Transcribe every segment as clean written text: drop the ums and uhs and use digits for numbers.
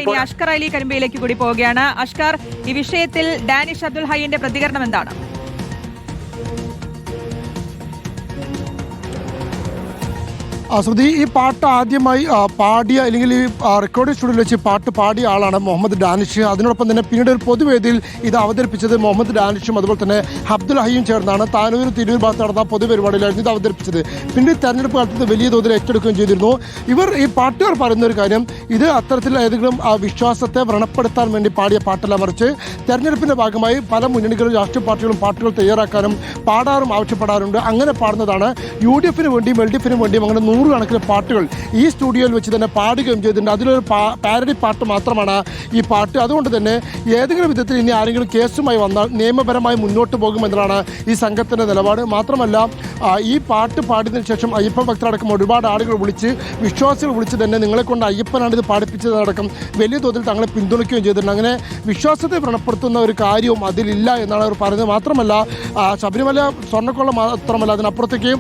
ഇനി അഷ്കർ അലി കരിമ്പയിലേക്ക് കൂടി പോവുകയാണ്. അഷ്കർ, ഈ വിഷയത്തിൽ ഡാനിഷ് അബ്ദുൽ ഹൈയുടെ പ്രതികരണം എന്താണ്? ശ്രുതി, ഈ പാട്ട് ആദ്യമായി പാടിയ അല്ലെങ്കിൽ ഈ റെക്കോർഡിംഗ് സ്റ്റുഡിയോയിൽ വെച്ച് പാട്ട് പാടിയ ആളാണ് മുഹമ്മദ് ഡാനിഷ്. അതിനോടൊപ്പം തന്നെ പിന്നീട് ഒരു പൊതുവേദിയിൽ ഇത് അവതരിപ്പിച്ചത് മുഹമ്മദ് ഡാനിഷും അതുപോലെ തന്നെ അബ്ദുൽ ഹൈയും ചേർന്നാണ്. താനൂർ തിരൂർ ഭാഗത്ത് നടന്ന പൊതുപരിപാടിയിലായിരുന്നു ഇത് അവതരിപ്പിച്ചത്. പിന്നീട് തെരഞ്ഞെടുപ്പ് കാലത്ത് വലിയ തോതിൽ ഏറ്റെടുക്കുകയും ചെയ്തിരുന്നു. ഈ പാട്ടുകാർ പറയുന്ന ഒരു കാര്യം, ഇത് അത്തരത്തിൽ ഏതെങ്കിലും വിശ്വാസത്തെ വ്രണപ്പെടുത്താൻ വേണ്ടി പാടിയ പാട്ടല്ല, മറിച്ച് തെരഞ്ഞെടുപ്പിൻ്റെ ഭാഗമായി പല മുന്നണികളും രാഷ്ട്രീയ പാർട്ടികളും പാട്ടുകൾ തയ്യാറാക്കാനും പാടാറും ആവശ്യപ്പെടാറുണ്ട്. അങ്ങനെ പാടുന്നതാണ്. UDF വേണ്ടിയും LDF വേണ്ടിയും അങ്ങനെ 100 കണക്കിന് പാട്ടുകൾ ഈ സ്റ്റുഡിയോയിൽ വെച്ച് തന്നെ പാടുകയും ചെയ്തിട്ടുണ്ട്. അതിലൊരു പാരഡി പാട്ട് മാത്രമാണ് ഈ പാട്ട്. അതുകൊണ്ട് തന്നെ ഏതെങ്കിലും വിധത്തിൽ ഇനി ആരെങ്കിലും കേസുമായി വന്നാൽ നിയമപരമായി മുന്നോട്ട് പോകുമെന്നതാണ് ഈ സംഘത്തിൻ്റെ നിലപാട്. മാത്രമല്ല, ഈ പാട്ട് പാടിയതിനു ശേഷം അയ്യപ്പ ഭക്തരടക്കം ഒരുപാട് ആളുകൾ വിശ്വാസികൾ വിളിച്ച് തന്നെ നിങ്ങളെ കൊണ്ട് അയ്യപ്പനാണ് ഇത് പാടിപ്പിച്ചതടക്കം വലിയ തോതിൽ തങ്ങളെ പിന്തുണയ്ക്കുകയും ചെയ്തിട്ടുണ്ട്. അങ്ങനെ വിശ്വാസത്തെ വ്രണപ്പെടുത്തുന്ന ഒരു കാര്യവും അതിലില്ല എന്നാണ് അവർ പറയുന്നത്. മാത്രമല്ല, ശബരിമല സ്വർണ്ണക്കൊള്ള മാത്രമല്ല, അതിനപ്പുറത്തേക്ക്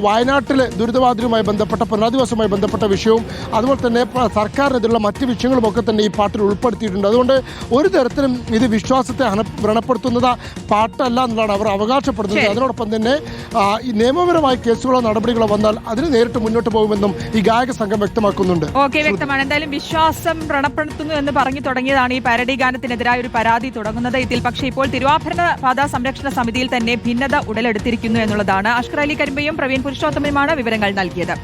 വയനാട്ടിലെ ദുരിതബാധിതരുമായി ബന്ധപ്പെട്ട പുനരധിവാസവുമായി ബന്ധപ്പെട്ട വിഷയവും അതുപോലെ തന്നെ സർക്കാരിനെതിരെയുള്ള മറ്റ് വിഷയങ്ങളുമൊക്കെ തന്നെ ഈ പാട്ടിൽ ഉൾപ്പെടുത്തിയിട്ടുണ്ട്. അതുകൊണ്ട് ഒരു തരത്തിലും ഇത് വിശ്വാസത്തെ വ്രണപ്പെടുത്തുന്നത് പാട്ടല്ല എന്നതാണ് അവർ അവകാശപ്പെടുന്നത്. അതിനോടൊപ്പം തന്നെ ഈ നിയമപരമായ കേസുകളോ നടപടികളോ വന്നാൽ അതിന് നേരിട്ട് മുന്നോട്ട് പോകുമെന്നും ഈ ഗായക സംഘം വ്യക്തമാക്കുന്നുണ്ട്. വ്യക്തമാണ്. എന്തായാലും വിശ്വാസം വ്രണപ്പെടുത്തുന്നു എന്ന് പറഞ്ഞു തുടങ്ങിയതാണ് ഈ പാരഡി ഗാനത്തിനെതിരായ ഒരു പരാതി തുടങ്ങുന്നത്. ഇതിൽ പക്ഷേ ഇപ്പോൾ തിരുവാഭരണ പാത സംരക്ഷണ സമിതിയിൽ തന്നെ ഭിന്നത ഉടലെടുത്തിരിക്കുന്നു എന്നുള്ളതാണ്. അഷ്കർ അലി കരിമ്പയും പ്രവീൺ പുരുഷോത്തമനുമാണ് വിവരങ്ങൾ നൽകിയത്.